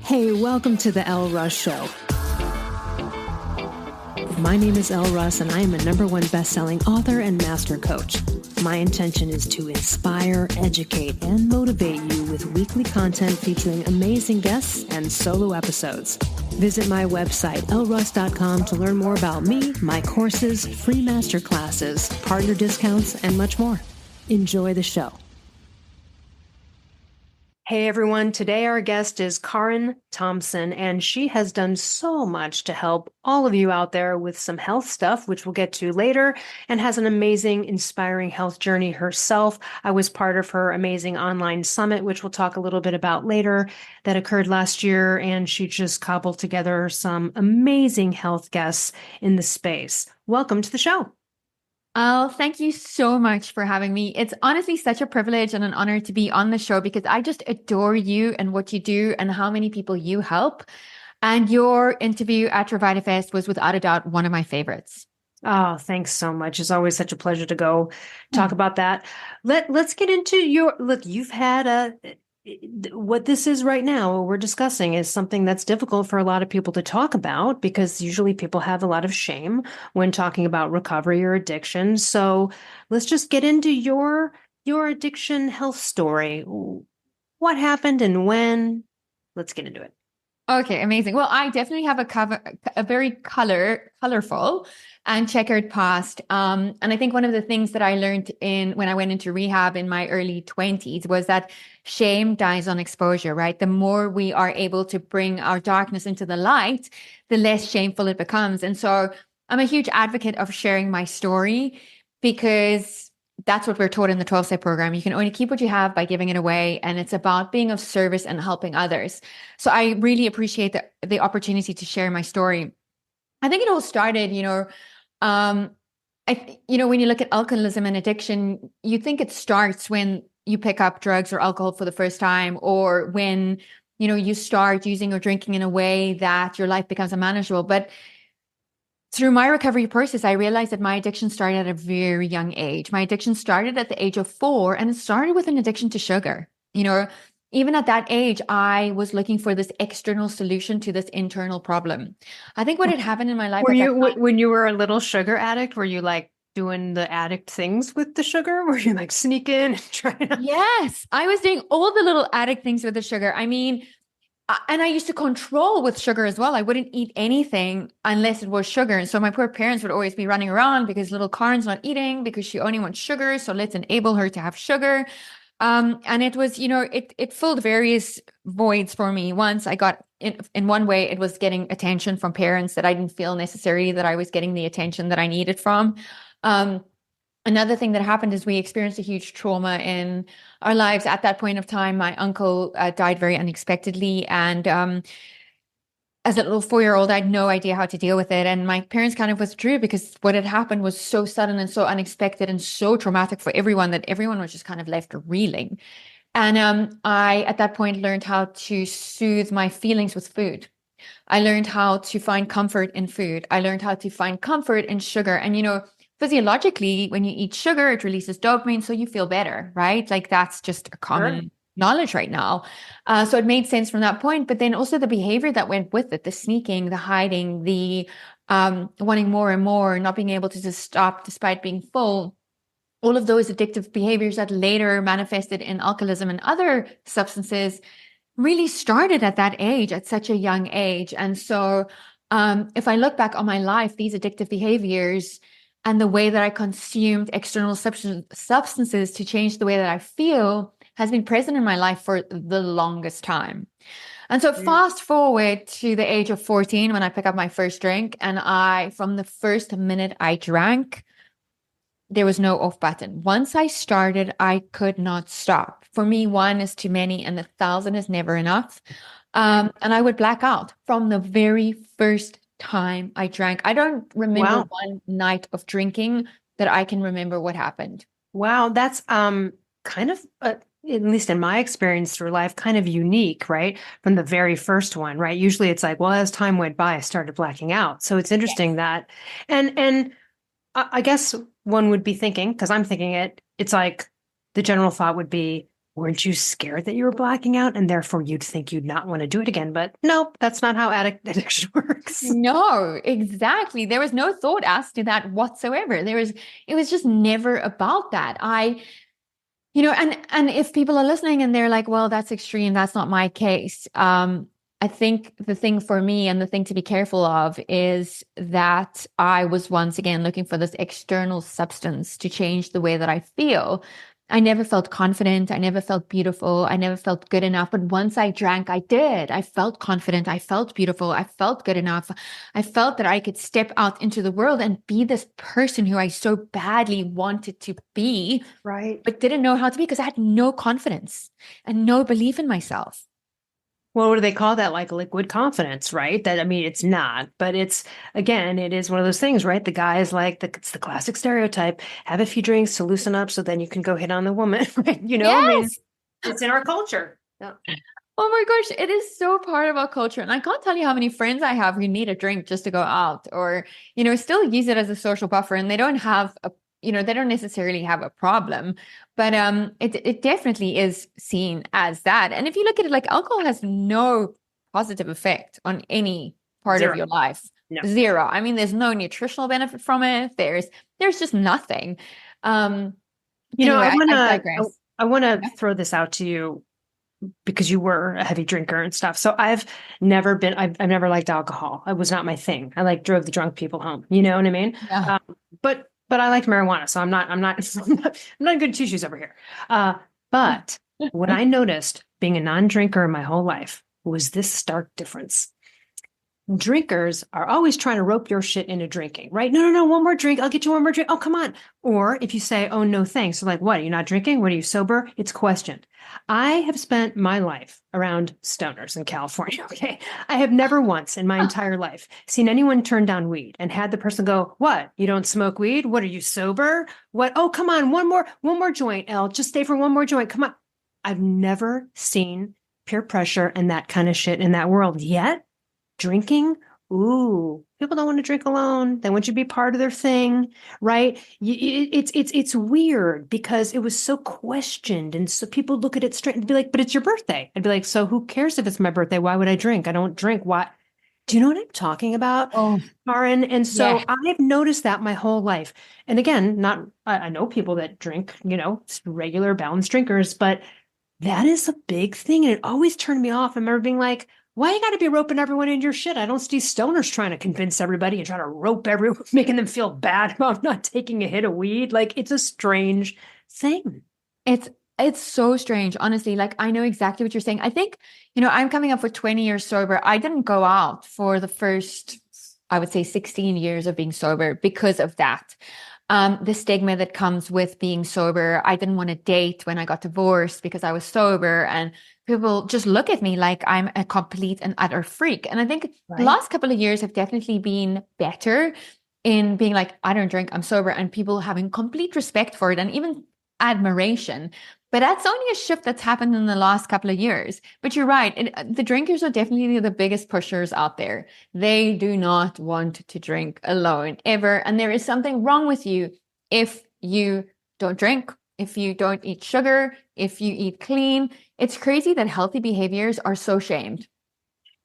Hey, welcome to the Elle Russ Show. My name is Elle Russ, and I am a #1 bestselling author and master coach. My intention is to inspire, educate, and motivate you with weekly content featuring amazing guests and solo episodes. Visit my website, elleruss.com, to learn more about me, my courses, free masterclasses, partner discounts, and much more. Enjoy the show. Hey everyone, today our guest is Karen Thomson, and she has done so much to help all of you out there with some health stuff, which we'll get to later, and has an amazing, inspiring health journey herself. I was part of her amazing online summit, which we'll talk a little bit about later, that occurred last year, and she just cobbled together some amazing health guests in the space. Welcome to the show. Oh, thank you so much for having me. It's honestly such a privilege and an honor to be on the show because I just adore you and what you do and how many people you help. And your interview at Sobriety Fest was without a doubt one of my favorites. Oh, thanks so much. It's always such a pleasure to go talk about that. Let's get into look, you've had what this is right now, what we're discussing is something that's difficult for a lot of people to talk about because usually people have a lot of shame when talking about recovery or addiction. So let's just get into your addiction health story. What happened and when? Let's get into it. Okay, amazing. Well, I definitely have a very colorful and checkered past. And I think one of the things that I learned when I went into rehab in my early 20s was that shame dies on exposure, right? The more we are able to bring our darkness into the light, the less shameful it becomes. And so I'm a huge advocate of sharing my story because that's what we're taught in the 12-step program. You can only keep what you have by giving it away. And it's about being of service and helping others. So I really appreciate the opportunity to share my story. I think it all started, when you look at alcoholism and addiction, you think it starts when you pick up drugs or alcohol for the first time, or when, you start using or drinking in a way that your life becomes unmanageable. But through my recovery process, I realized that my addiction started at a very young age. My addiction started at the age of 4, and it started with an addiction to sugar. Even at that age, I was looking for this external solution to this internal problem. I think what had happened in my life. When you were a little sugar addict, were you like doing the addict things with the sugar? Were you like sneaking and trying to? Yes, I was doing all the little addict things with the sugar. I mean, and I used to control with sugar as well. I wouldn't eat anything unless it was sugar. And so my poor parents would always be running around because little Karen's not eating because she only wants sugar. So let's enable her to have sugar. And it was, it filled various voids for me. Once I got in one way, it was getting attention from parents that I didn't feel necessarily that I was getting the attention that I needed from. Another thing that happened is we experienced a huge trauma in our lives. At that point of time, my uncle died very unexpectedly. And as a little 4-year-old, I had no idea how to deal with it. And my parents kind of withdrew because what had happened was so sudden and so unexpected and so traumatic for everyone that everyone was just kind of left reeling. And I, at that point, learned how to soothe my feelings with food. I learned how to find comfort in food. I learned how to find comfort in sugar. And, physiologically, when you eat sugar, it releases dopamine, so you feel better, right? Like that's just a common knowledge right now. So it made sense from that point. But then also the behavior that went with it, the sneaking, the hiding, the wanting more and more, not being able to just stop despite being full. All of those addictive behaviors that later manifested in alcoholism and other substances really started at that age, at such a young age. And so if I look back on my life, these addictive behaviors and the way that I consumed external substances to change the way that I feel has been present in my life for the longest time. And so fast forward to the age of 14 when I pick up my first drink, and from the first minute I drank, there was no off button. Once I started, I could not stop. For me, 1 is too many and 1,000 is never enough. And I would black out from the very first time I drank. I don't remember one night of drinking that I can remember what happened. Wow, that's kind of, at least in my experience through life, kind of unique, right? From the very first one, right? Usually it's like, well, as time went by, I started blacking out. So it's interesting that, and I guess one would be thinking, because I'm thinking it's like the general thought would be, weren't you scared that you were blacking out and therefore you'd think you'd not want to do it again? But nope, that's not how addiction works. No, exactly. There was no thought asked to that whatsoever. It was just never about that. And if people are listening and they're like, well, that's extreme, that's not my case. I think the thing for me and the thing to be careful of is that I was once again looking for this external substance to change the way that I feel. I never felt confident. I never felt beautiful. I never felt good enough. But once I drank, I did. I felt confident. I felt beautiful. I felt good enough. I felt that I could step out into the world and be this person who I so badly wanted to be, Right. but didn't know how to be because I had no confidence and no belief in myself. Well, what do they call that? Like liquid confidence, right? That, I mean, it's not, but it's, again, it is one of those things, right? The guy is like, it's the classic stereotype, have a few drinks to loosen up so then you can go hit on the woman, right? I mean, Yes. it's in our culture. Yeah. Oh my gosh, it is so part of our culture. And I can't tell you how many friends I have who need a drink just to go out or, still use it as a social buffer. And they don't have they don't necessarily have a problem, but it definitely is seen as that. And if you look at it, like alcohol has no positive effect on any part Zero. of your life. No. Zero. I mean, there's no nutritional benefit from it. There's just nothing. Anyway, I digress. I want to throw this out to you because you were a heavy drinker and stuff. So I've never liked alcohol. It was not my thing. I drove the drunk people home. You know what I mean? Yeah. But I liked marijuana. So I'm not good tissues over here. But what I noticed being a non-drinker my whole life was this stark difference. Drinkers are always trying to rope your shit into drinking, right? No, one more drink. I'll get you one more drink. Oh, come on. Or if you say, oh, no, thanks. So like, what? Are you not drinking? What, are you sober? It's questioned. I have spent my life around stoners in California. Okay. I have never once in my entire life seen anyone turn down weed and had the person go, what? You don't smoke weed? What, are you sober? What? Oh, come on. One more joint, Elle. Just stay for one more joint. Come on. I've never seen peer pressure and that kind of shit in that world yet. Drinking, ooh, people don't want to drink alone. They want you to be part of their thing, right? It's weird because it was so questioned, and so people look at it straight and be like, "But it's your birthday." I'd be like, "So who cares if it's my birthday? Why would I drink? I don't drink. Why?" Do you know what I'm talking about, Karen? And so Yeah. I've noticed that my whole life. And again, I know people that drink, regular balanced drinkers, but that is a big thing, and it always turned me off. I remember being like, why you got to be roping everyone in your shit? I don't see stoners trying to convince everybody and trying to rope everyone, making them feel bad about not taking a hit of weed. Like, it's a strange thing. It's so strange, honestly. Like, I know exactly what you're saying. I think, I'm coming up for 20 years sober. I didn't go out for the first, I would say, 16 years of being sober because of that. The stigma that comes with being sober. I didn't want to date when I got divorced because I was sober, and people just look at me like I'm a complete and utter freak. And I think the last couple of years have definitely been better in being like, I don't drink, I'm sober, and people having complete respect for it and even admiration. But that's only a shift that's happened in the last couple of years. But you're right. The drinkers are definitely the biggest pushers out there. They do not want to drink alone ever. And there is something wrong with you if you don't drink, if you don't eat sugar, if you eat clean. It's crazy that healthy behaviors are so shamed.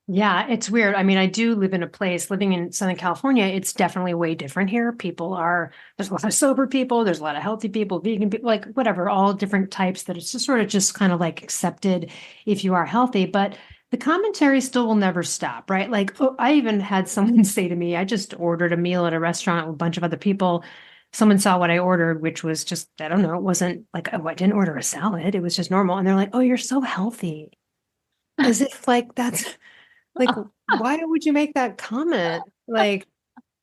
Yeah, it's weird. I mean, I do live in a place, living in Southern California, it's definitely way different here. There's a lot of sober people, there's a lot of healthy people, vegan people, like whatever, all different types that it's just sort of just kind of like accepted if you are healthy. But the commentary still will never stop, right? Like, oh, I even had someone say to me, I just ordered a meal at a restaurant with a bunch of other people. Someone saw what I ordered, which was just, I don't know, it wasn't like, oh, I didn't order a salad. It was just normal. And they're like, oh, you're so healthy. As if like that's like, why would you make that comment? Like,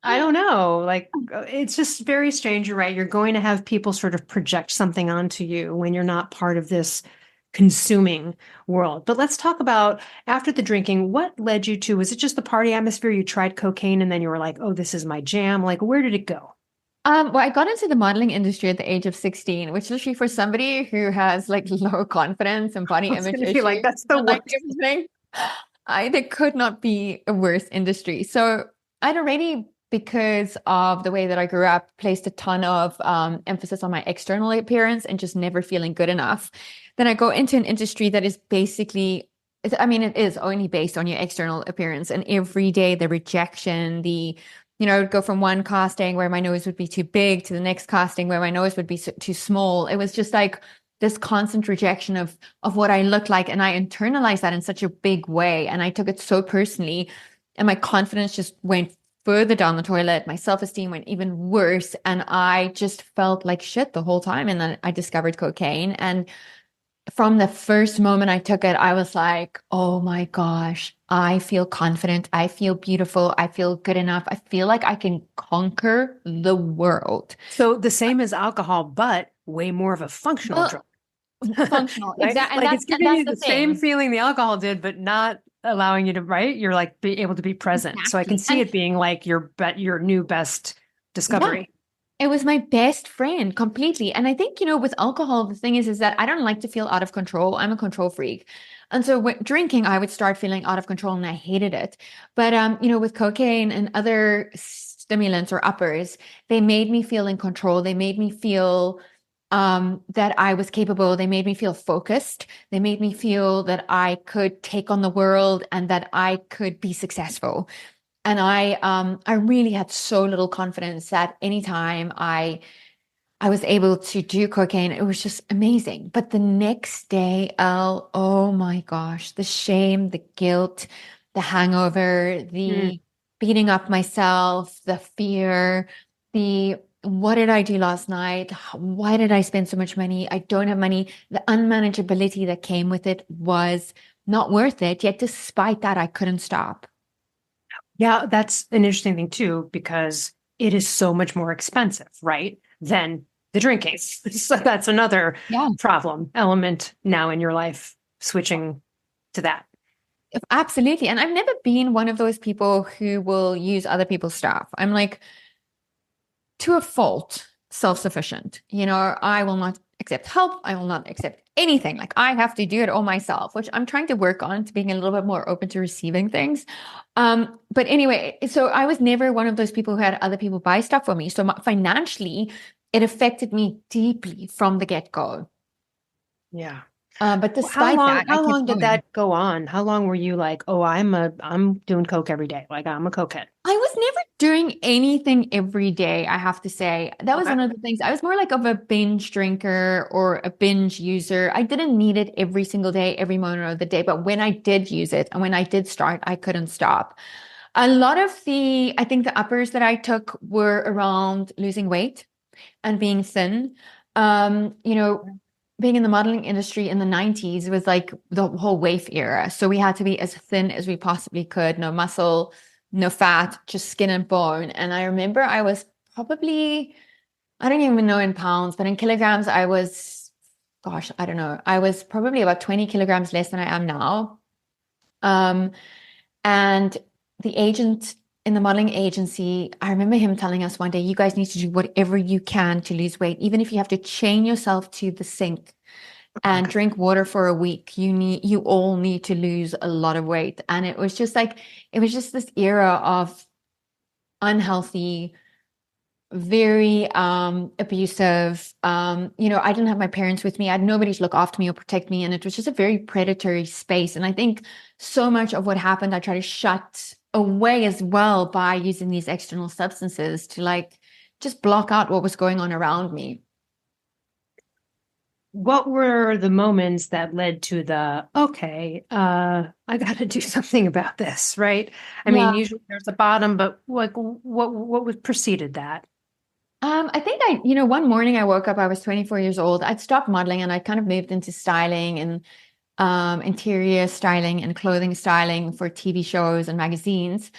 I don't know. Like, it's just very strange. You're right. You're going to have people sort of project something onto you when you're not part of this consuming world. But let's talk about after the drinking, what led you to, was it just the party atmosphere? You tried cocaine and then you were like, oh, this is my jam. Like, where did it go? Well, I got into the modeling industry at the age of 16, which literally for somebody who has like low confidence and body I was image gonna issues, be like, that's the and like worst. everything, there could not be a worse industry. So I'd already, because of the way that I grew up, placed a ton of emphasis on my external appearance and just never feeling good enough. then I go into an industry that is basically, I mean, it is only based on your external appearance. And every day, the rejection, I would go from one casting where my nose would be too big to the next casting where my nose would be too small. It was just like this constant rejection of what I looked like. And I internalized that in such a big way. And I took it so personally. And my confidence just went further down the toilet. My self-esteem went even worse. And I just felt like shit the whole time. And then I discovered cocaine. And from the first moment I took it, I was like, oh my gosh, I feel confident. I feel beautiful. I feel good enough. I feel like I can conquer the world. So the same as alcohol, but way more of a functional Well, drug. functional, Right? exactly. Like it's And giving that's you the the same thing. feeling the alcohol did, but not allowing you to, right? You're like be able to be present. So I can Exactly. see And it being like your new best yeah, discovery. it was my best friend completely. And I think, with alcohol, the thing is that I don't like to feel out of control. I'm a control freak. And so when drinking, I would start feeling out of control and I hated it. But, with cocaine and other stimulants or uppers, they made me feel in control. They made me feel that I was capable. They made me feel focused. They made me feel that I could take on the world and that I could be successful. And I really had so little confidence that anytime I was able to do cocaine, it was just amazing. But the next day, oh my gosh, the shame, the guilt, the hangover, Mm. the beating up myself, the fear, the what did I do last night? Why did I spend so much money? I don't have money. The unmanageability that came with it was not worth it. Yet despite that, I couldn't stop. Yeah, that's an interesting thing too, because it is so much more expensive, right? Than the drinking. So that's another Yeah. problem element now in your life, switching to that. Absolutely. And I've never been one of those people who will use other people's stuff. I'm like, to a fault, self-sufficient. I will not accept help. I will not accept anything. Like I have to do it all myself, which I'm trying to work on to being a little bit more open to receiving things. But anyway, so I was never one of those people who had other people buy stuff for me. So financially, it affected me deeply from the get-go. Yeah. But despite that, I How kept long did going. that go on? How long were you like, oh, I'm doing coke every day. Like I'm a cokehead. I was never doing anything every day, I have to say. That was Okay. one of the things. I was more like of a binge drinker or a binge user. I didn't need it every single day, every moment of the day. But when I did use it and when I did start, I couldn't stop. A lot of I think the uppers that I took were around losing weight and being thin. Being in the modeling industry in the 90s was like the whole wave era. So we had to be as thin as we possibly could, no muscle, no fat, just skin and bone. And I remember I was probably, I don't even know in pounds, but in kilograms, gosh, I don't know. I was probably about 20 kilograms less than I am now. Um, and the agent in the modeling agency, I remember him telling us one day, you guys need to do whatever you can to lose weight, even if you have to chain yourself to the sink and Okay. drink water for a week. You all need to lose a lot of weight. And it was just this era of unhealthy, very abusive. I didn't have my parents with me. I had nobody to look after me or protect me. And it was just a very predatory space. And I think so much of what happened, I try to shut away as well by using these external substances to like just block out what was going on around me. What were the moments that led to the, okay, I got to do something about this, right? I mean, Yeah. usually there's a bottom, but what was preceded that? I think one morning I woke up, I was 24 years old. I'd stopped modeling and I kind of moved into styling and interior styling and clothing styling for TV shows and magazines.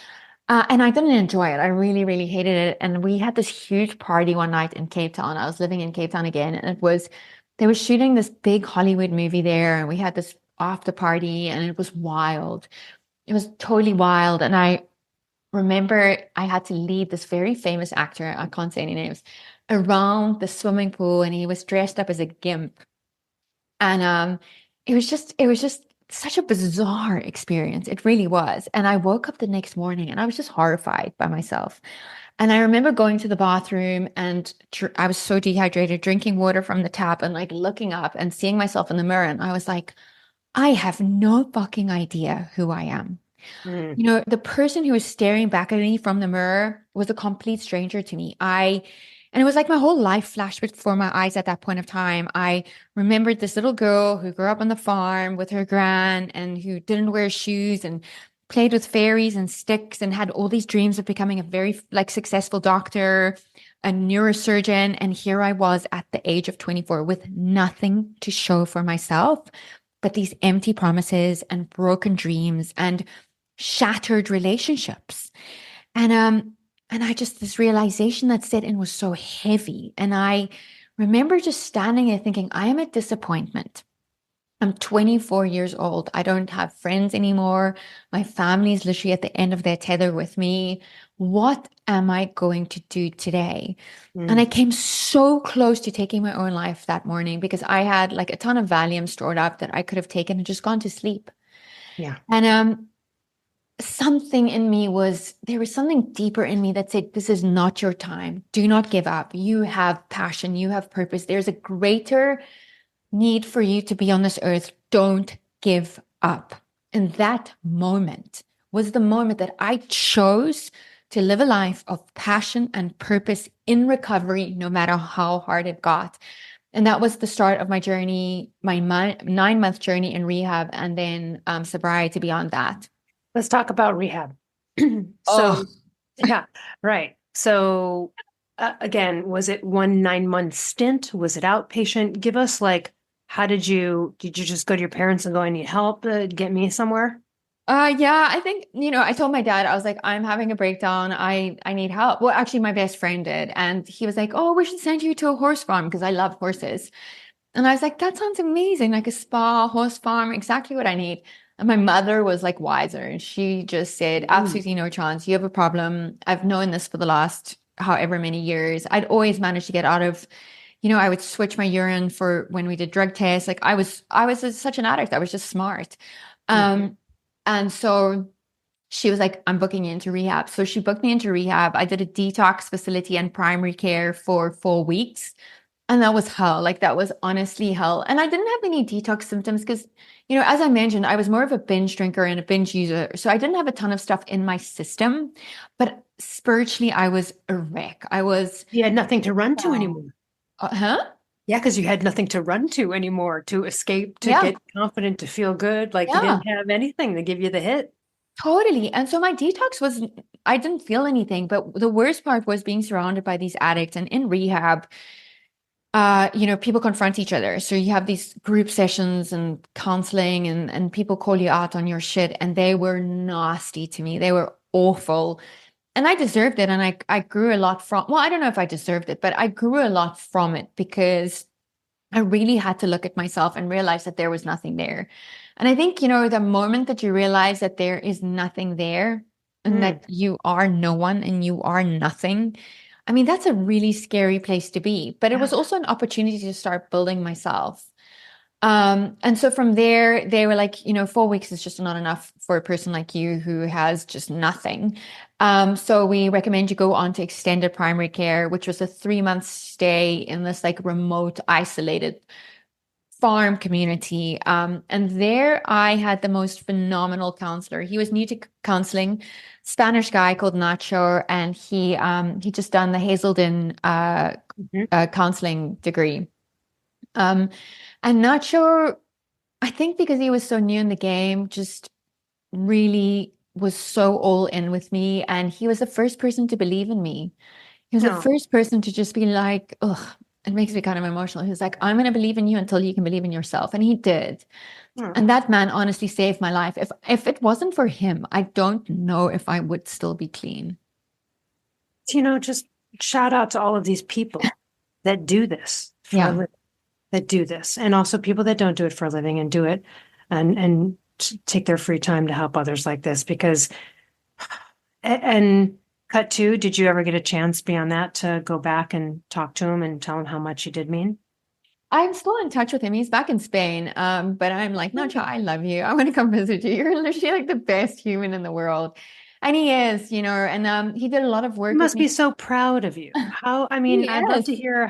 And I didn't enjoy it. I really, really hated it. And we had this huge party one night in Cape Town. I was living in Cape Town again, and they were shooting this big Hollywood movie there, and we had this after party, and it was wild. It was totally wild. And I remember I had to lead this very famous actor, I can't say any names, around the swimming pool, and he was dressed up as a gimp. And it was just such a bizarre experience. It really was. And I woke up the next morning and I was just horrified by myself. And I remember going to the bathroom and I was so dehydrated, drinking water from the tap and like looking up and seeing myself in the mirror. And I was like, I have no fucking idea who I am. Mm. You know, the person who was staring back at me from the mirror was a complete stranger to me. And it was like my whole life flashed before my eyes at that point of time. I remembered this little girl who grew up on the farm with her gran and who didn't wear shoes and played with fairies and sticks and had all these dreams of becoming a very like successful doctor, a neurosurgeon. And here I was at the age of 24 with nothing to show for myself, but these empty promises and broken dreams and shattered relationships. And I just, this realization that set in was so heavy. And I remember just standing there thinking, I am a disappointment. I'm 24 years old. I don't have friends anymore. My family is literally at the end of their tether with me. What am I going to do today? And I Mm. came so close to taking my own life that morning because I had like a ton of Valium stored up that I could have taken and just gone to sleep. Yeah. And something in me was, there was something deeper in me that said, this is not your time. Do not give up. You have passion. You have purpose. There's a greater need for you to be on this earth. Don't give up. And that moment was the moment that I chose to live a life of passion and purpose in recovery, no matter how hard it got. And that was the start of my journey, my 9-month journey in rehab, and then sobriety beyond that. Let's talk about rehab. Oh, So, yeah, right. So, again, was it 1 9-month stint? Was it outpatient? Give us like, how did you just go to your parents and go, I need help, get me somewhere? yeah, I think, I told my dad, I was like, I'm having a breakdown. I need help. Well, actually, my best friend did. And he was like, oh, we should send you to a horse farm because I love horses. And I was like, that sounds amazing. Like a spa, horse farm, exactly what I need. And my mother was like wiser. And she just said, Mm. absolutely no chance. You have a problem. I've known this for the last however many years. I'd always managed to get out of, I would switch my urine for when we did drug tests. Like I was such an addict. I was just smart. Mm. And so she was like, I'm booking you into rehab. So she booked me into rehab. I did a detox facility and primary care for 4 weeks. And that was hell. Like that was honestly hell. And I didn't have any detox symptoms because, as I mentioned, I was more of a binge drinker and a binge user. So I didn't have a ton of stuff in my system, but spiritually, I was a wreck. I was, You had nothing to run to wow. anymore. Huh? Yeah, because you had nothing to run to anymore, to escape, to Yeah. get confident, to feel good. Like you Yeah. didn't have anything to give you the hit. Totally. And so my detox was, I didn't feel anything, but the worst part was being surrounded by these addicts and in rehab. People confront each other. So you have these group sessions and counseling and people call you out on your shit. And they were nasty to me. They were awful. And I deserved it. And I grew a lot from, well, I don't know if I deserved it, but I grew a lot from it because I really had to look at myself and realize that there was nothing there. And I think, the moment that you realize that there is nothing there and Mm. that you are no one and you are nothing, I mean, that's a really scary place to be. But it Yeah. was also an opportunity to start building myself. And so from there, they were like, 4 weeks is just not enough for a person like you who has just nothing. So we recommend you go on to extended primary care, which was a 3-month stay in this like remote, isolated farm community. And there I had the most phenomenal counselor. He was new to counseling, Spanish guy called Nacho, and he just done the Hazelden Mhm. counseling degree. Um, and Nacho, I think because he was so new in the game, just really was so all in with me. And he was the first person to believe in me. He was the No. first person to just be like, ugh, it makes me kind of emotional. He was like, I'm going to believe in you until you can believe in yourself. And he did. Mm. And that man honestly saved my life. If it wasn't for him, I don't know if I would still be clean. Just shout out to all of these people that do this for a Yeah. living, that do this, and also people that don't do it for a living and do it and take their free time to help others like this. Because, and cut to, did you ever get a chance beyond that to go back and talk to him and tell him how much you did mean? I'm still in touch with him. He's back in Spain. But I'm like, Nacho, I love you. I want to come visit you. You're literally like the best human in the world. And he is, and he did a lot of He work with must be me. so proud of you. He I'd love is. to hear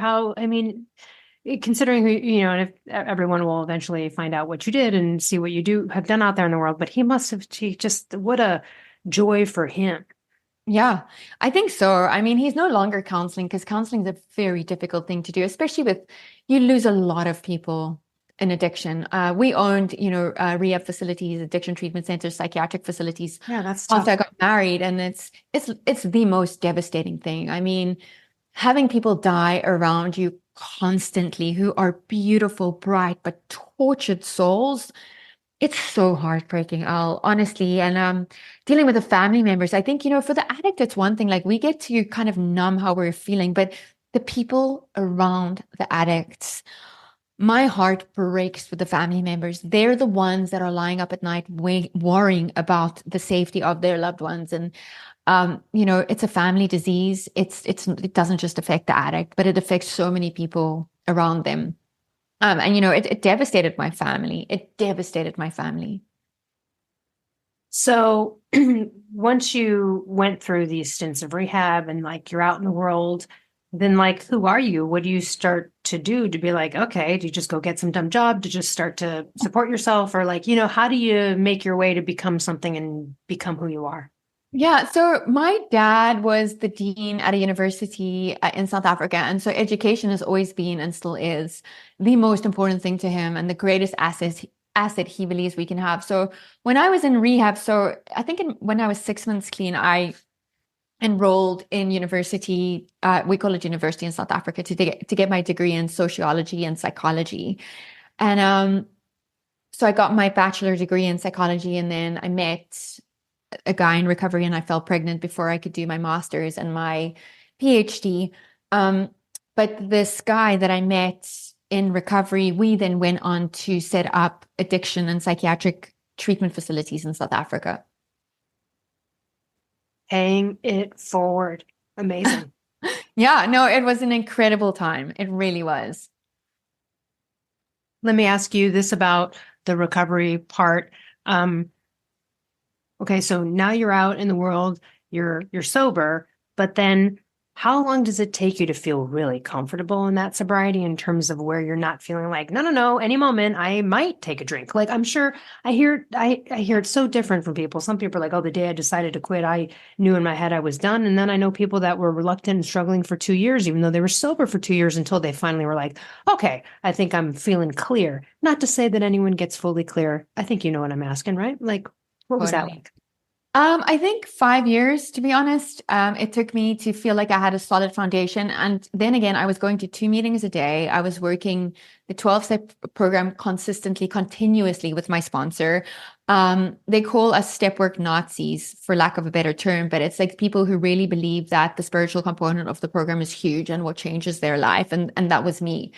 considering who, and if everyone will eventually find out what you did and see what you have done out there in the world, but he just, what a joy for him. Yeah, I think so. I mean, he's no longer counseling because counseling is a very difficult thing to do, especially with you lose a lot of people in addiction. We owned, rehab facilities, addiction treatment centers, psychiatric facilities Yeah, that's after tough. I got married, and it's the most devastating thing. I mean, having people die around you constantly who are beautiful, bright, but tortured souls, it's so heartbreaking, Al, honestly. And dealing with the family members, I think, for the addict, it's one thing, like we get to kind of numb how we're feeling, but the people around the addicts, my heart breaks with the family members. They're the ones that are lying up at night worrying about the safety of their loved ones. And it's a family disease. It doesn't just affect the addict, but it affects so many people around them. And it devastated my family. It devastated my family. So once you went through these stints of rehab and like you're out in the world, then like, who are you? What do you start to do to be like, okay, do you just go get some dumb job to just start to support yourself? Or like, how do you make your way to become something and become who you are? Yeah, so my dad was the dean at a university in South Africa. And so education has always been and still is the most important thing to him and the greatest asset he believes we can have. So when I was in rehab, so I think when I was 6 months clean, I enrolled in university. We call it university in South Africa to get my degree in sociology and psychology. And so I got my bachelor degree in psychology, and then I met a guy in recovery and I fell pregnant before I could do my master's and my PhD. But this guy that I met in recovery, we then went on to set up addiction and psychiatric treatment facilities in South Africa. Paying it forward. Amazing. Yeah, no, it was an incredible time. It really was. Let me ask you this about the recovery part. Okay, so now you're out in the world, you're sober, but then how long does it take you to feel really comfortable in that sobriety in terms of where you're not feeling like, no, no, no, any moment I might take a drink. Like I'm sure I hear it's so different from people. Some people are like, oh, the day I decided to quit, I knew in my head I was done. And then I know people that were reluctant and struggling for 2 years, even though they were sober for 2 years until they finally were like, okay, I think I'm feeling clear. Not to say that anyone gets fully clear. I think you know what I'm asking, right? Like, what was that Totally. like? I think 5 years, to be honest. It took me to feel like I had a solid foundation. And then again, I was going to 2 meetings a day. I was working the 12-step program consistently, continuously with my sponsor. They call us step work Nazis, for lack of a better term, but it's like people who really believe that the spiritual component of the program is huge and what changes their life. And that was me.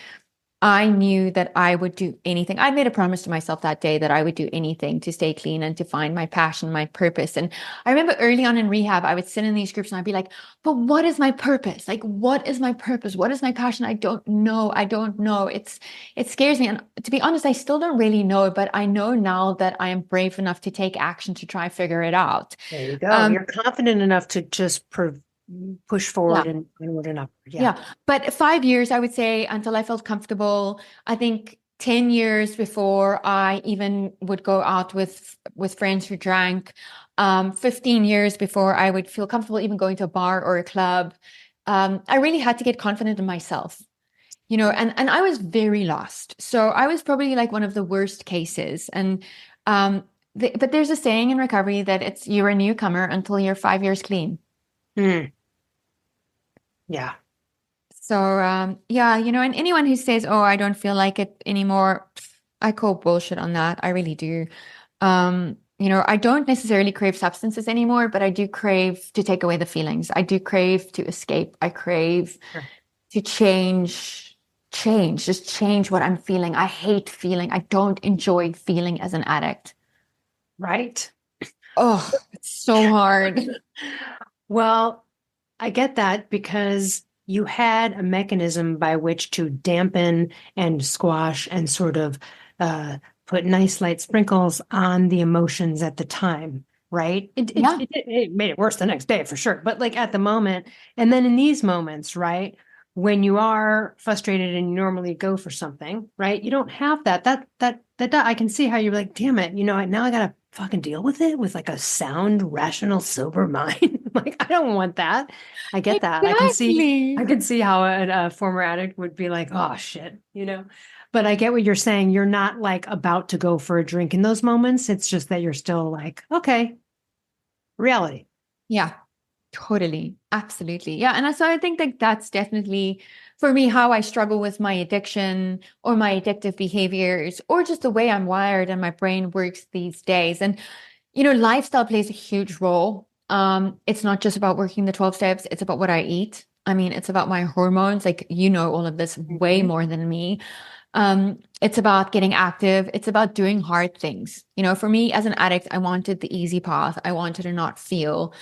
I knew that I would do anything. I made a promise to myself that day that I would do anything to stay clean and to find my passion, my purpose. And I remember early on in rehab, I would sit in these groups and I'd be like, but what is my purpose? Like, what is my purpose? What is my passion? I don't know. I don't know. It scares me. And to be honest, I still don't really know, but I know now that I am brave enough to take action to try figure it out. There you go. Um, You're confident enough to just push yeah. forward and inward and upward. Yeah. Yeah, but 5 years, I would say, until I felt comfortable. I think 10 years before I even would go out with friends who drank. 15 years before I would feel comfortable even going to a bar or a club. I really had to get confident in myself, and I was very lost. So I was probably like one of the worst cases. And but there's a saying in recovery that you're a newcomer until you're 5 years clean. Mm, yeah. So yeah, and anyone who says, "Oh, I don't feel like it anymore," I call bullshit on that. I really do. I don't necessarily crave substances anymore, but I do crave to take away the feelings. I do crave to escape. I crave Sure. to just change what I'm feeling. I hate feeling. I don't enjoy feeling as an addict. Right. Oh, it's so hard. Well, I get that because you had a mechanism by which to dampen and squash and sort of put nice light sprinkles on the emotions at the time, right? Yeah. It made it worse the next day for sure, but like at the moment, and then in these moments, right? When you are frustrated and you normally go for something, right? You don't have that I can see how you're like, damn it, now I gotta fucking deal with it with like a sound, rational, sober mind. Like, I don't want that. I get that. I Exactly. can see how a former addict would be like, oh shit. But I get what you're saying. You're not like about to go for a drink in those moments. It's just that you're still like, okay, reality. Yeah. Totally. Absolutely. Yeah. And so I think that that's definitely for me how I struggle with my addiction or my addictive behaviors or just the way I'm wired and my brain works these days. And, lifestyle plays a huge role. It's not just about working the 12 steps, it's about what I eat. I mean, it's about my hormones. Like, all of this way Mhm. more than me. It's about getting active. It's about doing hard things. For me as an addict, I wanted the easy path. I wanted to not feel.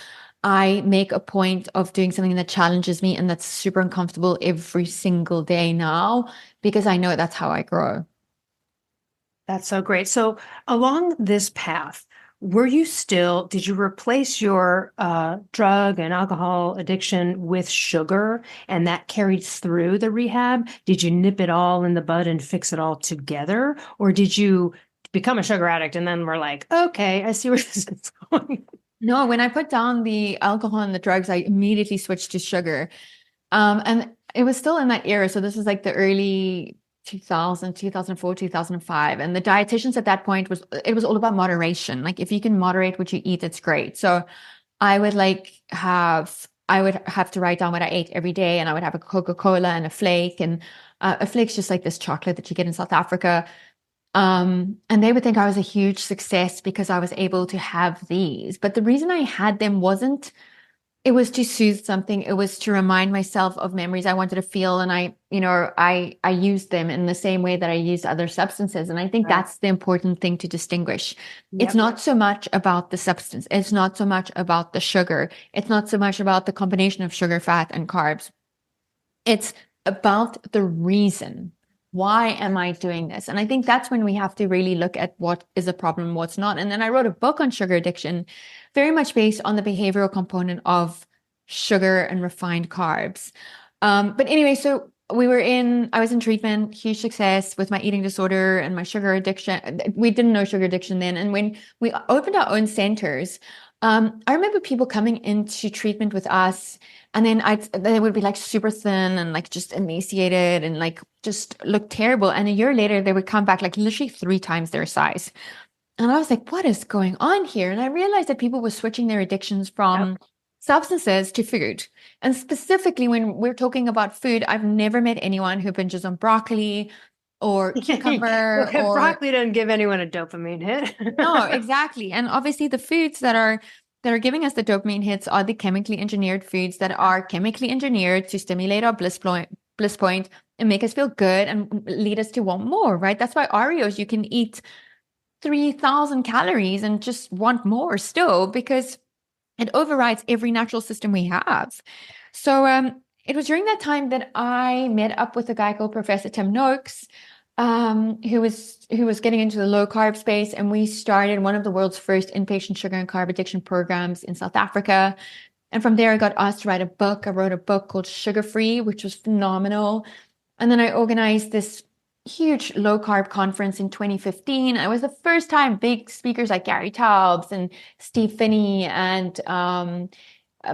I make a point of doing something that challenges me and that's super uncomfortable every single day now because I know that's how I grow. That's so great. So along this path, did you replace your drug and alcohol addiction with sugar and that carried through the rehab? Did you nip it all in the bud and fix it all together? Or did you become a sugar addict and then we're like, okay, I see where this is going? No, when I put down the alcohol and the drugs, I immediately switched to sugar. And it was still in that era. So this is like the early 2000, 2004, 2005. And the dietitians at that point it was all about moderation. Like if you can moderate what you eat, it's great. So I would have to write down what I ate every day, and I would have a Coca-Cola and a flake, and a flake's just like this chocolate that you get in South Africa. And they would think I was a huge success because I was able to have these. But the reason I had them wasn't, it was to soothe something. It was to remind myself of memories I wanted to feel. And I used them in the same way that I used other substances. And I think Right. that's the important thing to distinguish. It's Yep. not so much about the substance. It's not so much about the sugar. It's not so much about the combination of sugar, fat, and carbs. It's about the reason. Why am I doing this? And I think that's when we have to really look at what is a problem, what's not. And then I wrote a book on sugar addiction, very much based on the behavioral component of sugar and refined carbs. But anyway, so I was in treatment, huge success with my eating disorder and my sugar addiction. We didn't know sugar addiction then. And when we opened our own centers, I remember people coming into treatment with us, and then they would be like super thin and like just emaciated and like just look terrible. And a year later, they would come back like literally 3 times their size. And I was like, what is going on here? And I realized that people were switching their addictions Yep. from substances to food. And specifically, when we're talking about food, I've never met anyone who binges on broccoli or cucumber or Broccoli doesn't give anyone a dopamine hit. no, exactly. And obviously the foods that are giving us the dopamine hits are the chemically engineered foods that are chemically engineered to stimulate our bliss point and make us feel good and lead us to want more, right? That's why Oreos, you can eat 3,000 calories and just want more still because it overrides every natural system we have. So it was during that time that I met up with a guy called Professor Tim Noakes, who was getting into the low carb space, and we started one of the world's first inpatient sugar and carb addiction programs in South Africa. And from there, I got asked to write a book. I wrote a book called Sugar Free, which was phenomenal. And then I organized this huge low carb conference in 2015. It was the first time big speakers like Gary Taubes and Steve Finney and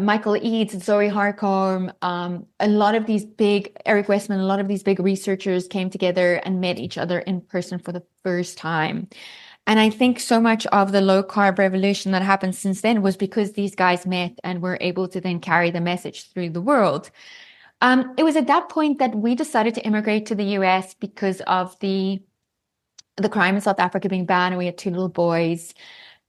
Michael Eads and Zoe Harcombe, a lot of these big, Eric Westman, a lot of these big researchers came together and met each other in person for the first time. And I think so much of the low carb revolution that happened since then was because these guys met and were able to then carry the message through the world. It was at that point that we decided to immigrate to the US because of the crime in South Africa being banned, and we had 2 little boys.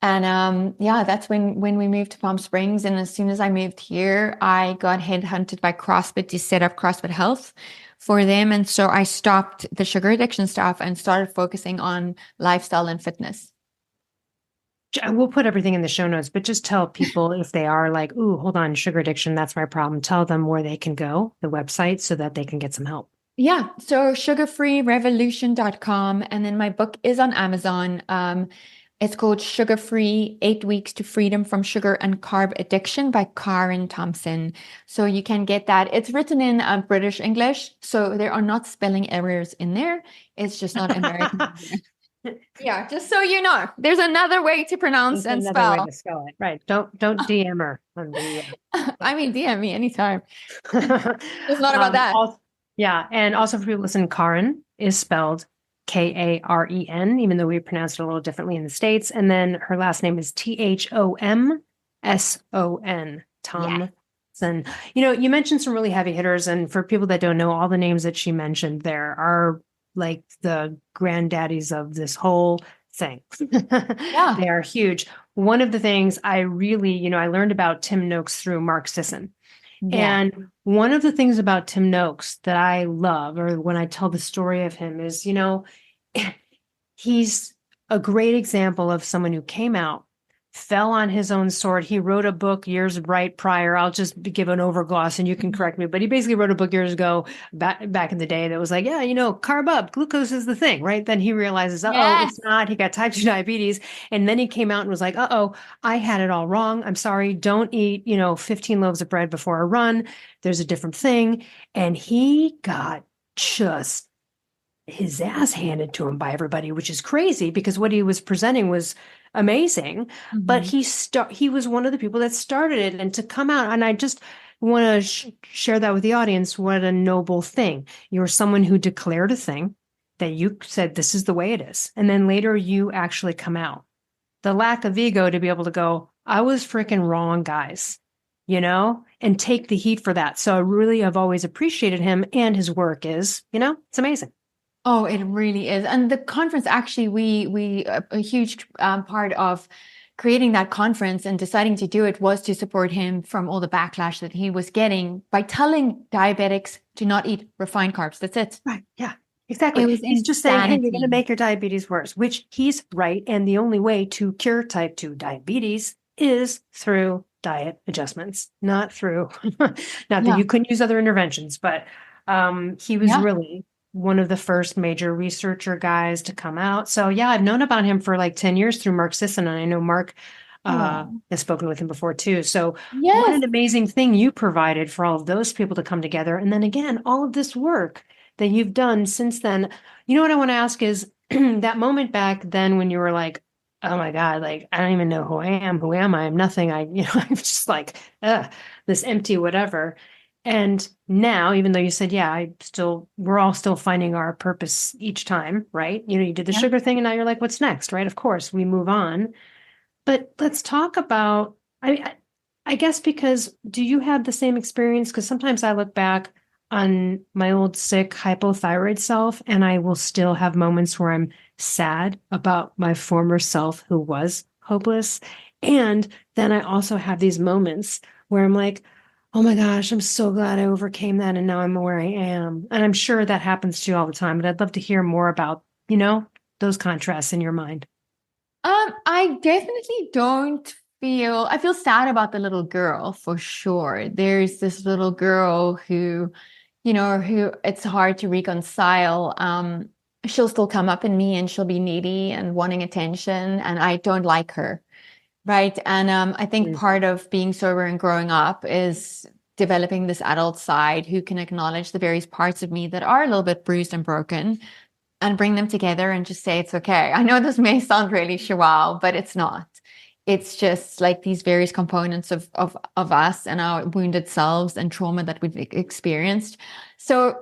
And yeah, that's when we moved to Palm Springs. And as soon as I moved here, I got headhunted by CrossFit to set up CrossFit Health for them. And so I stopped the sugar addiction stuff and started focusing on lifestyle and fitness. We'll put everything in the show notes, but just tell people if they are like, ooh, hold on, sugar addiction, that's my problem. Tell them where they can go, the website, so that they can get some help. Yeah. So sugarfreerevolution.com. And then my book is on Amazon. It's called Sugar Free 8 Weeks to Freedom from Sugar and Carb Addiction by Karen Thomson. So you can get that. It's written in British English. So there are not spelling errors in there. It's just not American. Yeah, just so you know, there's another way to pronounce There's and another way spell. to spell it. Right. Don't DM her on the I mean, DM me anytime. It's not about that. yeah. And also for people listening, Karen is spelled Karen, even though we pronounce it a little differently in the States. And then her last name is Thomson, Yeah. Thomson. You know, you mentioned some really heavy hitters. And for people that don't know, all the names that she mentioned there are like the granddaddies of this whole thing. Yeah. They are huge. One of the things I really, I learned about Tim Noakes through Mark Sisson. Yeah. And one of the things about Tim Noakes that I love, or when I tell the story of him, is, he's a great example of someone who came out, fell on his own sword. He wrote a book years prior. I'll just give an overgloss and you can correct me, but he basically wrote a book years ago back in the day that was like, yeah, carb up, glucose is the thing, right? Then he realizes, Yes. it's not. He got type 2 diabetes. And then he came out and was like, I had it all wrong. I'm sorry. Don't eat, 15 loaves of bread before a run. There's a different thing. And he got just his ass handed to him by everybody, which is crazy because what he was presenting was amazing. But he was one of the people that started it, and to come out, and I just want to share that with the audience. What a noble thing. You're someone who declared a thing that you said, this is the way it is. And then later you actually come out. The lack of ego to be able to go, I was freaking wrong, guys, and take the heat for that. So I really have always appreciated him, and his work is, it's amazing. Oh, it really is. And the conference, actually, we a huge part of creating that conference and deciding to do it was to support him from all the backlash that he was getting by telling diabetics to not eat refined carbs. That's it. Right. Yeah, exactly. It was He's just saying, hey, you're going to insanity. make your diabetes worse, which he's right. And the only way to cure type 2 diabetes is through diet adjustments, not through, not that Yeah. you couldn't use other interventions, but he was Yeah. really one of the first major researcher guys to come out. So yeah, I've known about him for like 10 years through Mark Sisson, and I know Mark Oh, has spoken with him before too. So what yes. an amazing thing you provided for all of those people to come together. And then again, all of this work that you've done since then. You know what I want to ask is that moment back then when you were like, oh my God, like, I don't even know who I am. Who am I? I'm nothing. I'm just like, this empty whatever. And now, even though you said, yeah, we're all still finding our purpose each time, right? You did the Yeah. sugar thing and now you're like, what's next, right? Of course, we move on. But let's talk about, I guess, because do you have the same experience? Because sometimes I look back on my old sick hypothyroid self and I will still have moments where I'm sad about my former self who was hopeless. And then I also have these moments where I'm like, oh my gosh, I'm so glad I overcame that and now I'm where I am. And I'm sure that happens to you all the time, but I'd love to hear more about, those contrasts in your mind. I definitely don't I feel sad about the little girl for sure. There's this little girl who, who it's hard to reconcile. She'll still come up in me and she'll be needy and wanting attention, and I don't like her. Right. And I think Mm. part of being sober and growing up is developing this adult side who can acknowledge the various parts of me that are a little bit bruised and broken and bring them together and just say it's okay. I know this may sound really chihuahua, but it's not. It's just like these various components of us and our wounded selves and trauma that we've experienced. So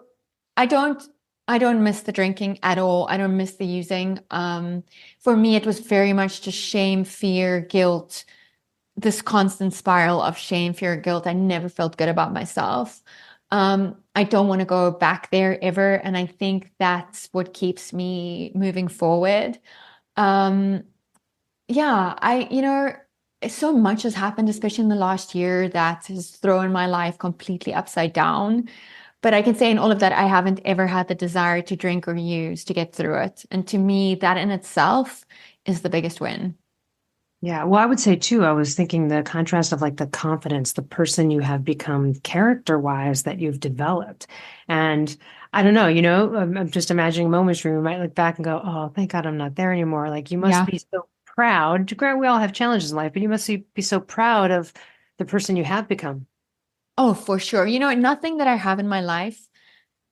I don't I don't miss the drinking at all. I don't miss the using. For me, it was very much just shame, fear, guilt, this constant spiral of shame, fear, guilt. I never felt good about myself. I don't want to go back there ever. And I think that's what keeps me moving forward. Um, yeah, so much has happened, especially in the last year, that has thrown my life completely upside down. But I can say in all of that, I haven't ever had the desire to drink or use to get through it. And to me, that in itself is the biggest win. Yeah. Well, I would say too, I was thinking the contrast of like the confidence, the person you have become character-wise that you've developed. And I don't know, I'm just imagining moments where you might look back and go, oh, thank God I'm not there anymore. Like you must Yeah. be so proud. Grant, we all have challenges in life, but you must be so proud of the person you have become. Oh, for sure. Nothing that I have in my life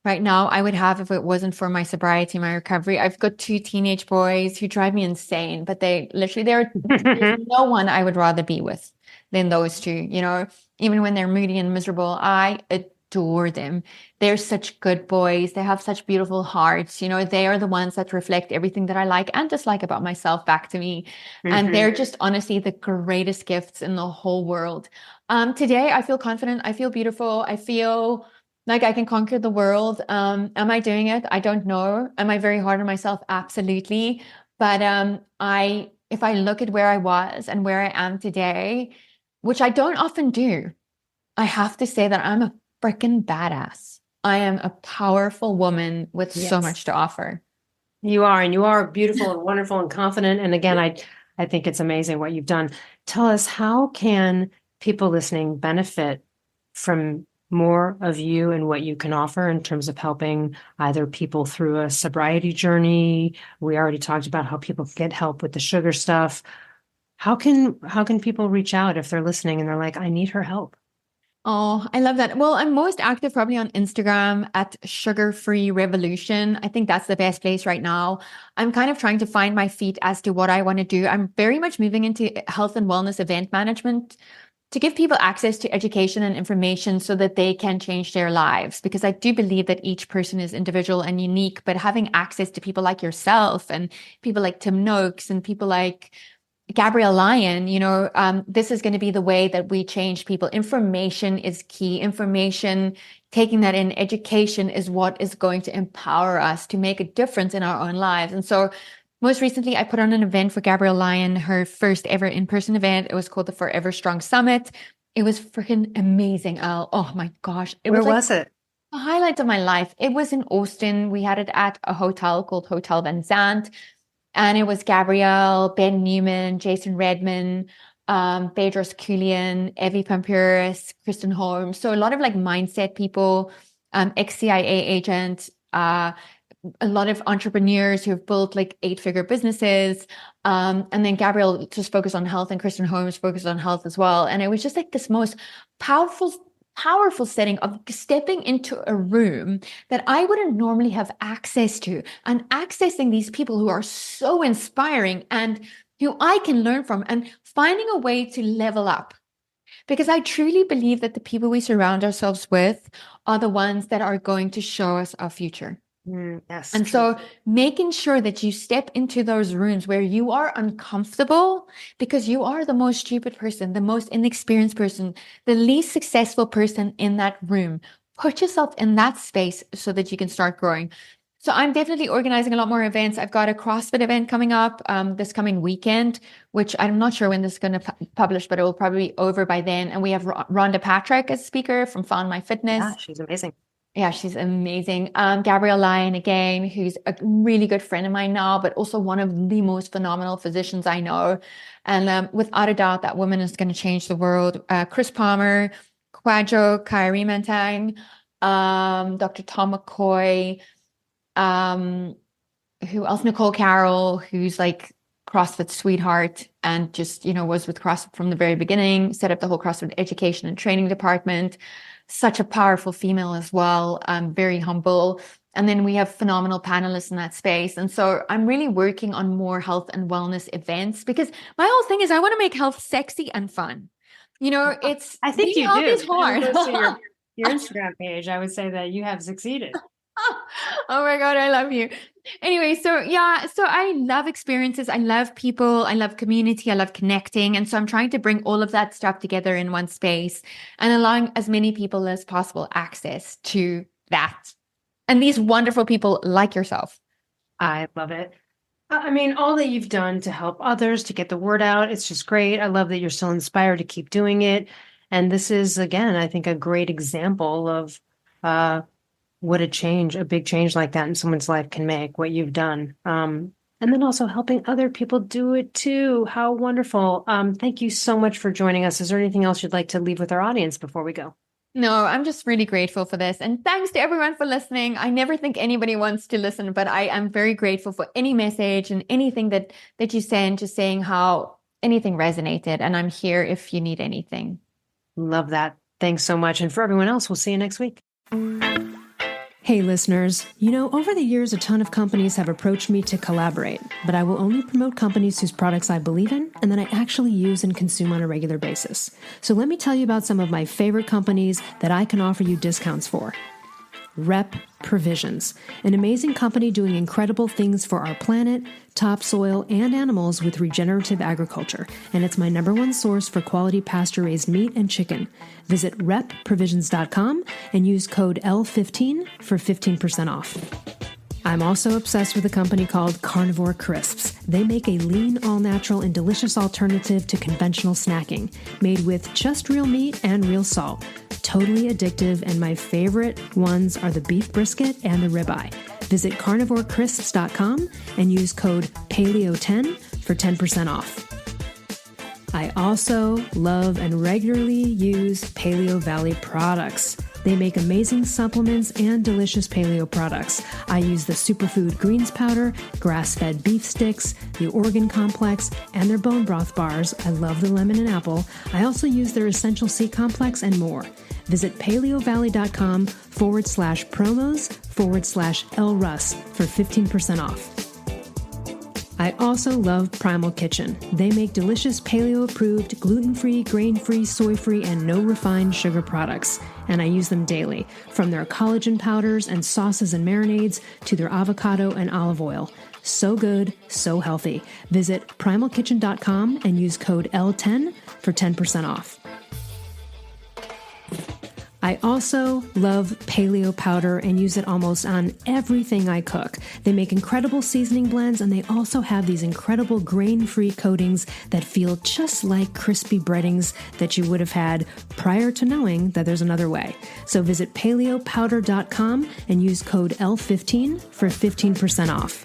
right now, I would have if it wasn't for my sobriety, my recovery. I've got two teenage boys who drive me insane, but there's no one I would rather be with than those two. Even when they're moody and miserable, I adore them. They're such good boys. They have such beautiful hearts. They are the ones that reflect everything that I like and dislike about myself back to me. And Mhm. they're just honestly the greatest gifts in the whole world. Today I feel confident. I feel beautiful. I feel like I can conquer the world. Am I doing it? I don't know. Am I very hard on myself? Absolutely. But if I look at where I was and where I am today, which I don't often do, I have to say that I'm a freaking badass. I am a powerful woman with so Yes. much to offer. You are, and you are beautiful and wonderful and confident. And again, I think it's amazing what you've done. Tell us, how can people listening benefit from more of you and what you can offer in terms of helping either people through a sobriety journey? We already talked about how people get help with the sugar stuff. How can people reach out if they're listening and they're like, I need her help? Oh, I love that. Well, I'm most active probably on Instagram at Sugar Free Revolution. I think that's the best place right now. I'm kind of trying to find my feet as to what I want to do. I'm very much moving into health and wellness event management to give people access to education and information so that they can change their lives. Because I do believe that each person is individual and unique, but having access to people like yourself and people like Tim Noakes and people like Gabrielle Lyon, this is going to be the way that we change people. Information is key. Information, taking that in, education is what is going to empower us to make a difference in our own lives. And so, most recently, I put on an event for Gabrielle Lyon, her first ever in-person event. It was called the Forever Strong Summit. It was freaking amazing, Elle. Oh my gosh. It Where was like was it? the highlight of my life. It was in Austin. We had it at a hotel called Hotel Van Zandt. And it was Gabrielle, Ben Newman, Jason Redman, Bedros Keuilian, Evie Pampiris, Kristen Holmes. So a lot of like mindset people, ex-CIA agent, a lot of entrepreneurs who have built like 8-figure businesses. And then Gabrielle just focused on health and Kristen Holmes focused on health as well. And it was just like this most powerful, powerful setting of stepping into a room that I wouldn't normally have access to and accessing these people who are so inspiring and who I can learn from and finding a way to level up. Because I truly believe that the people we surround ourselves with are the ones that are going to show us our future. Yes, And true. so making sure that you step into those rooms where you are uncomfortable because you are the most stupid person, the most inexperienced person, the least successful person in that room. Put yourself in that space so that you can start growing. So I'm definitely organizing a lot more events. I've got a CrossFit event coming up this coming weekend, which I'm not sure when this is going to publish, but it will probably be over by then. And we have Rhonda Patrick as a speaker from Found My Yeah, Fitness. she's amazing. Yeah, she's amazing. Gabrielle Lyon, again, who's a really good friend of mine now, but also one of the most phenomenal physicians I know. And without a doubt, that woman is going to change the world. Chris Palmer, Kwadwo Kyrie Mentang, Dr. Tom McCoy, um, who else? Nicole Carroll, who's like CrossFit sweetheart and just, was with CrossFit from the very beginning, set up the whole CrossFit education and training department. Such a powerful female as well, very humble. And then we have phenomenal panelists in that space. And so I'm really working on more health and wellness events because my whole thing is I want to make health sexy and fun. It's I think being you healthy is do. Anyone hard. goes to your Instagram page, I would say that you have succeeded. Oh my God, I love you. Anyway, so yeah, so I love experiences. I love people. I love community. I love connecting. And so I'm trying to bring all of that stuff together in one space and allowing as many people as possible access to that. And these wonderful people like yourself. I love it. I mean, all that you've done to help others, to get the word out, it's just great. I love that you're still inspired to keep doing it. And this is, again, I think a great example of what a big change like that in someone's life can make, what you've done. and then also helping other people do it too. How wonderful. Thank you so much for joining us. Is there anything else you'd like to leave with our audience before we go? No, I'm just really grateful for this. And thanks to everyone for listening. I never think anybody wants to listen, but I am very grateful for any message and anything that you send, just saying how anything resonated. And I'm here if you need anything. Love that. Thanks so much. And for everyone else, we'll see you next week. Hey listeners, over the years, a ton of companies have approached me to collaborate, but I will only promote companies whose products I believe in and that I actually use and consume on a regular basis. So let me tell you about some of my favorite companies that I can offer you discounts for. Rep Provisions, an amazing company doing incredible things for our planet, topsoil, and animals with regenerative agriculture, and it's my #1 source for quality pasture-raised meat and chicken. Visit repprovisions.com and use code L15 for 15% off. I'm also obsessed with a company called Carnivore Crisps. They make a lean, all-natural, and delicious alternative to conventional snacking, made with just real meat and real salt. Totally addictive, and my favorite ones are the beef brisket and the ribeye. Visit carnivorecrisps.com and use code PALEO10 for 10% off. I also love and regularly use Paleo Valley products. They make amazing supplements and delicious paleo products. I use the superfood greens powder, grass-fed beef sticks, the organ complex, and their bone broth bars. I love the lemon and apple. I also use their essential C complex and more. Visit paleovalley.com/promos/Elle Russ for 15% off. I also love Primal Kitchen. They make delicious paleo-approved, gluten-free, grain-free, soy-free, and no refined sugar products, and I use them daily, from their collagen powders and sauces and marinades to their avocado and olive oil. So good, so healthy. Visit primalkitchen.com and use code L10 for 10% off. I also love paleo powder and use it almost on everything I cook. They make incredible seasoning blends, and they also have these incredible grain-free coatings that feel just like crispy breadings that you would have had prior to knowing that there's another way. So visit paleopowder.com and use code L15 for 15% off.